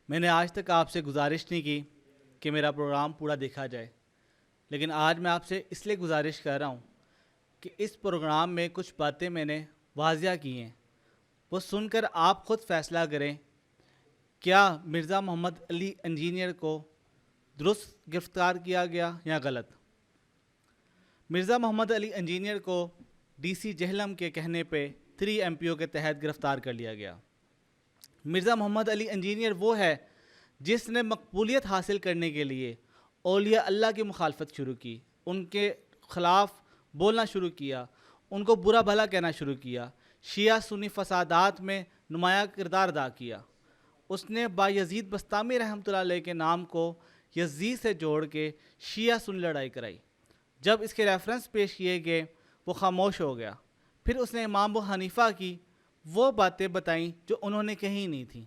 میں نے آج تک آپ سے گزارش نہیں کی کہ میرا پروگرام پورا دیکھا جائے، لیکن آج میں آپ سے اس لیے گزارش کر رہا ہوں کہ اس پروگرام میں کچھ باتیں میں نے واضح کی ہیں، وہ سن کر آپ خود فیصلہ کریں کیا مرزا محمد علی انجینئر کو درست گرفتار کیا گیا یا غلط۔ مرزا محمد علی انجینئر کو ڈی سی جہلم کے کہنے پہ 3 MPO کے تحت گرفتار کر لیا گیا۔ مرزا محمد علی انجینئر وہ ہے جس نے مقبولیت حاصل کرنے کے لیے اولیاء اللہ کی مخالفت شروع کی، ان کے خلاف بولنا شروع کیا، ان کو برا بھلا کہنا شروع کیا، شیعہ سنی فسادات میں نمایاں کردار ادا کیا۔ اس نے بایزید بستامی رحمۃ اللہ علیہ کے نام کو یزید سے جوڑ کے شیعہ سنی لڑائی کرائی۔ جب اس کے ریفرنس پیش کیے گئے وہ خاموش ہو گیا۔ پھر اس نے امام ابو حنیفہ کی وہ باتیں بتائیں جو انہوں نے کہیں نہیں تھیں۔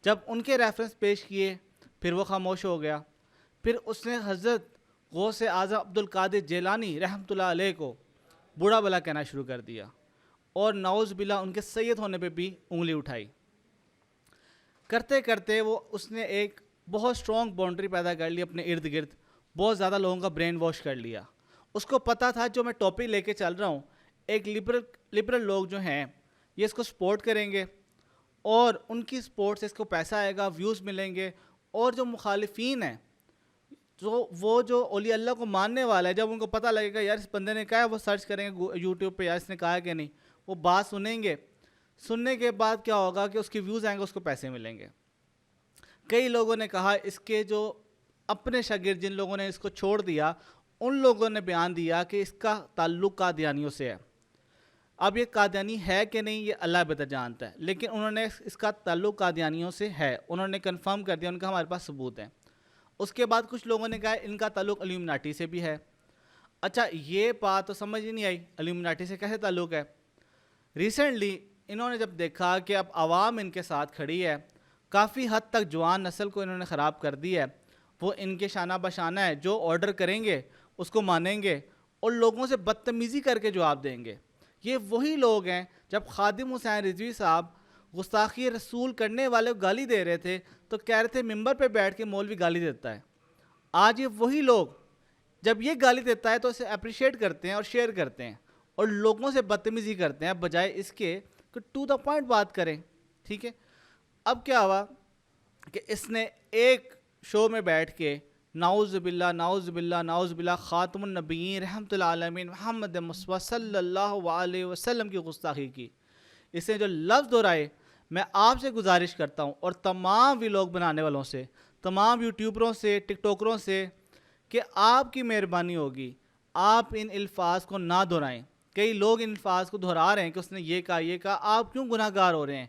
جب ان کے ریفرنس پیش کیے پھر وہ خاموش ہو گیا۔ پھر اس نے حضرت غوث اعظم عبد القادر جیلانی رحمۃ اللہ علیہ کو برا بھلا کہنا شروع کر دیا اور نعوذ باللہ ان کے سید ہونے پہ بھی انگلی اٹھائی۔ کرتے کرتے وہ اس نے ایک بہت اسٹرانگ باؤنڈری پیدا کر لی اپنے ارد گرد، بہت زیادہ لوگوں کا برین واش کر لیا۔ اس کو پتہ تھا جو میں ٹاپک لے کے چل رہا ہوں، ایک لبرل لوگ جو ہیں یہ اس کو سپورٹ کریں گے اور ان کی سپورٹ سے اس کو پیسہ آئے گا، ویوز ملیں گے، اور جو مخالفین ہیں وہ جو اولیاء اللہ کو ماننے والا ہے، جب ان کو پتہ لگے گا یار اس بندے نے کہا ہے، وہ سرچ کریں گے یوٹیوب پہ یار اس نے کہا ہے کہ نہیں، وہ بات سنیں گے۔ سننے کے بعد کیا ہوگا کہ اس کی ویوز آئیں گے، اس کو پیسے ملیں گے۔ کئی لوگوں نے کہا اس کے جو اپنے شاگرد جن لوگوں نے اس کو چھوڑ دیا، ان لوگوں نے بیان دیا کہ اس کا تعلق قادیانیوں سے ہے۔ اب یہ قادیانی ہے کہ نہیں یہ اللہ بہتر جانتا ہے، لیکن انہوں نے اس کا تعلق قادیانیوں سے ہے، انہوں نے کنفرم کر دیا، ان کا ہمارے پاس ثبوت ہے۔ اس کے بعد کچھ لوگوں نے کہا ان کا تعلق الومناٹی سے بھی ہے۔ اچھا یہ بات تو سمجھ ہی نہیں آئی، الومناٹی سے کیسے تعلق ہے؟ ریسنٹلی انہوں نے جب دیکھا کہ اب عوام ان کے ساتھ کھڑی ہے، کافی حد تک جوان نسل کو انہوں نے خراب کر دی ہے، وہ ان کے شانہ بشانہ ہے، جو آرڈر کریں گے اس کو مانیں گے اور لوگوں سے بدتمیزی کر کے جواب دیں گے۔ یہ وہی لوگ ہیں جب خادم حسین رضوی صاحب گستاخی رسول کرنے والے کو گالی دے رہے تھے تو کہہ رہے تھے ممبر پہ بیٹھ کے مولوی گالی دیتا ہے۔ آج یہ وہی لوگ جب یہ گالی دیتا ہے تو اسے اپریشیٹ کرتے ہیں اور شیئر کرتے ہیں اور لوگوں سے بدتمیزی کرتے ہیں بجائے اس کے کہ ٹو دا پوائنٹ بات کریں۔ ٹھیک ہے، اب کیا ہوا کہ اس نے ایک شو میں بیٹھ کے نعوذ باللہ نعوذ باللہ نعوذ باللہ خاتم النبیین رحمۃ اللہ علیہ محمد مصطفیٰ صلی اللہ علیہ وسلم کی گستاخی کی۔ اس نے جو لفظ دہرائے، میں آپ سے گزارش کرتا ہوں اور تمام ویلاگ بنانے والوں سے، تمام یوٹیوبروں سے، ٹک ٹوکروں سے، کہ آپ کی مہربانی ہوگی آپ ان الفاظ کو نہ دہرائیں۔ کئی لوگ ان الفاظ کو دہرا رہے ہیں کہ اس نے یہ کہا یہ کہا، آپ کیوں گناہ گار ہو رہے ہیں؟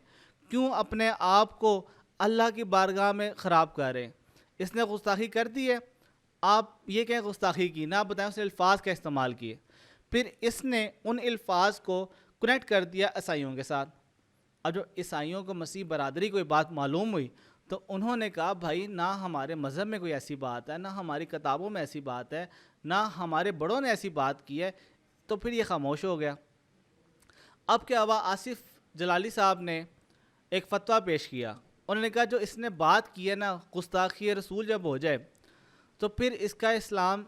کیوں اپنے آپ کو اللہ کی بارگاہ میں خراب کر رہے ہیں؟ اس نے گستاخی کر دی ہے، آپ یہ کہیں گستاخی کی، نہ بتائیں اس نے الفاظ کا استعمال کیے۔ پھر اس نے ان الفاظ کو کنیکٹ کر دیا عیسائیوں کے ساتھ۔ اب جو عیسائیوں کو مسیح برادری کوئی بات معلوم ہوئی تو انہوں نے کہا بھائی نہ ہمارے مذہب میں کوئی ایسی بات ہے، نہ ہماری کتابوں میں ایسی بات ہے، نہ ہمارے بڑوں نے ایسی بات کی ہے، تو پھر یہ خاموش ہو گیا۔ اب کیا ہوا، آصف جلالی صاحب نے ایک فتویٰ پیش کیا، انہوں نے کہا جو اس نے بات کی ہے نا گستاخی رسول جب ہو جائے تو پھر اس کا اسلام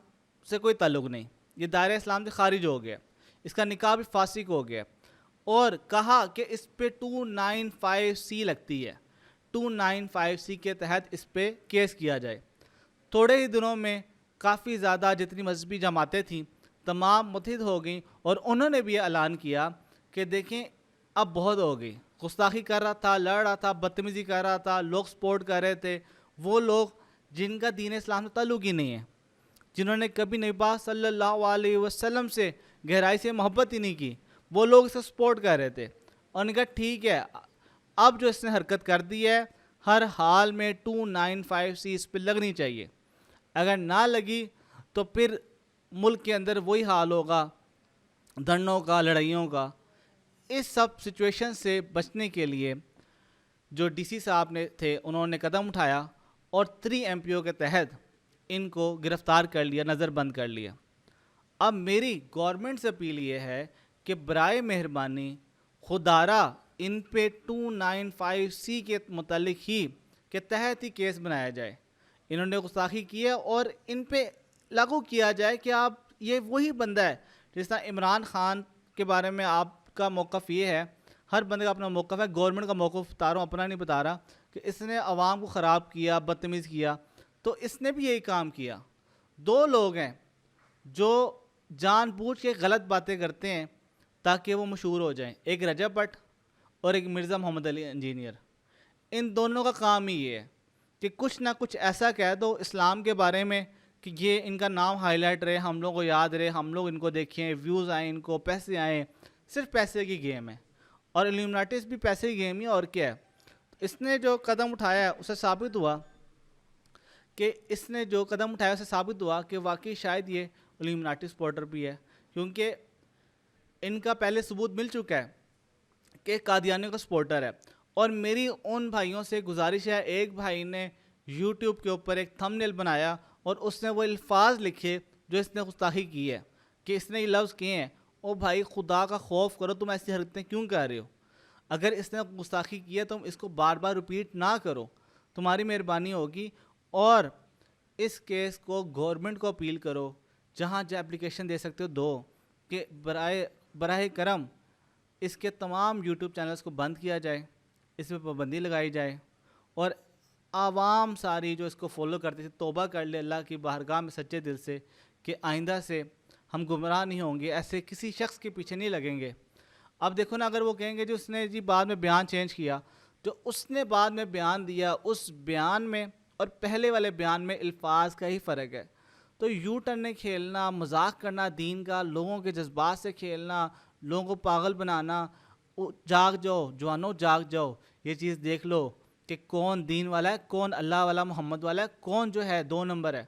سے کوئی تعلق نہیں، یہ دائرہ اسلام سے خارج ہو گیا، اس کا نکاح بھی فاسق ہو گیا، اور کہا کہ اس پہ 295C لگتی ہے، 295C کے تحت اس پہ کیس کیا جائے۔ تھوڑے ہی دنوں میں کافی زیادہ جتنی مذہبی جماعتیں تھیں تمام متحد ہو گئیں اور انہوں نے بھی یہ اعلان کیا کہ دیکھیں اب بہت ہو گئی، گستاخی کر رہا تھا، لڑ رہا تھا، بدتمیزی کر رہا تھا، لوگ سپورٹ کر رہے تھے، وہ لوگ جن کا دین اسلام سے تعلق ہی نہیں ہے، جنہوں نے کبھی نبی پاک صلی اللہ علیہ وسلم سے گہرائی سے محبت ہی نہیں کی، وہ لوگ اسے سپورٹ کر رہے تھے، اور نے کہا ٹھیک ہے اب جو اس نے حرکت کر دی ہے ہر حال میں 295C اس پہ لگنی چاہیے، اگر نہ لگی تو پھر ملک کے اندر وہی حال ہوگا دھرنوں کا، لڑائیوں کا۔ اس سب سچویشن سے بچنے کے لیے جو ڈی سی صاحب نے تھے انہوں نے قدم اٹھایا اور 3 MPO کے تحت ان کو گرفتار کر لیا، نظر بند کر لیا۔ اب میری گورنمنٹ سے اپیل یہ ہے کہ برائے مہربانی خدارہ ان پہ 295C کے متعلق ہی کے تحت ہی کیس بنایا جائے. انہوں نے گستاخی کی ہے اور ان پہ لاگو کیا جائے کہ آپ یہ وہی بندہ ہے. جس طرح عمران خان کے بارے میں آپ کا موقف یہ ہے, ہر بندے کا اپنا موقف ہے, گورنمنٹ کا موقف بتا رہا ہوں, اپنا نہیں بتا رہا, کہ اس نے عوام کو خراب کیا, بدتمیز کیا. تو اس نے بھی یہی کام کیا. دو لوگ ہیں جو جان بوجھ کے غلط باتیں کرتے ہیں تاکہ وہ مشہور ہو جائیں, ایک رجب بٹ اور ایک مرزا محمد علی انجینئر. ان دونوں کا کام ہی یہ ہے کہ کچھ نہ کچھ ایسا کہہ دو اسلام کے بارے میں کہ یہ ان کا نام ہائی لائٹ رہے, ہم لوگوں کو یاد رہے, ہم لوگ ان کو دیکھیں, ویوز آئیں, ان کو پیسے آئیں. صرف پیسے کی گیم ہے, اور الومناٹیز بھی پیسے کی گیم ہی, اور کیا ہے. اس نے جو قدم اٹھایا ہے اسے ثابت ہوا کہ واقعی شاید یہ الومناٹی سپورٹر بھی ہے, کیونکہ ان کا پہلے ثبوت مل چکا ہے کہ قادیانیوں کا سپورٹر ہے. اور میری ان بھائیوں سے گزارش ہے, ایک بھائی نے یوٹیوب کے اوپر ایک تھم نیل بنایا اور اس نے وہ الفاظ لکھے جو اس نے گستاخی کی ہے, کہ اس نے یہ لفظ کیے ہیں. او بھائی خدا کا خوف کرو, تم ایسی حرکتیں کیوں کر رہے ہو؟ اگر اس نے گستاخی کی ہے تم اس کو بار بار ریپیٹ نہ کرو, تمہاری مہربانی ہوگی. اور اس کیس کو گورنمنٹ کو اپیل کرو, جہاں اپلیکیشن دے سکتے ہو دو, کہ براہ کرم اس کے تمام یوٹیوب چینلز کو بند کیا جائے, اس پہ پابندی لگائی جائے, اور عوام ساری جو اس کو فالو کرتے تھے توبہ کر لے اللہ کی بارگاہ میں سچے دل سے, کہ آئندہ سے ہم گمراہ نہیں ہوں گے, ایسے کسی شخص کے پیچھے نہیں لگیں گے. اب دیکھو نا, اگر وہ کہیں گے جو اس نے بعد میں بیان چینج کیا, جو اس نے بعد میں بیان دیا, اس بیان میں اور پہلے والے بیان میں الفاظ کا ہی فرق ہے. تو یو ٹرن کھیلنا, مذاق کرنا دین کا, لوگوں کے جذبات سے کھیلنا, لوگوں کو پاگل بنانا, جاگ جاؤ جوانو جاگ جاؤ, یہ چیز دیکھ لو کہ کون دین والا ہے, کون اللہ والا محمد والا ہے, کون جو ہے 2 نمبر ہے.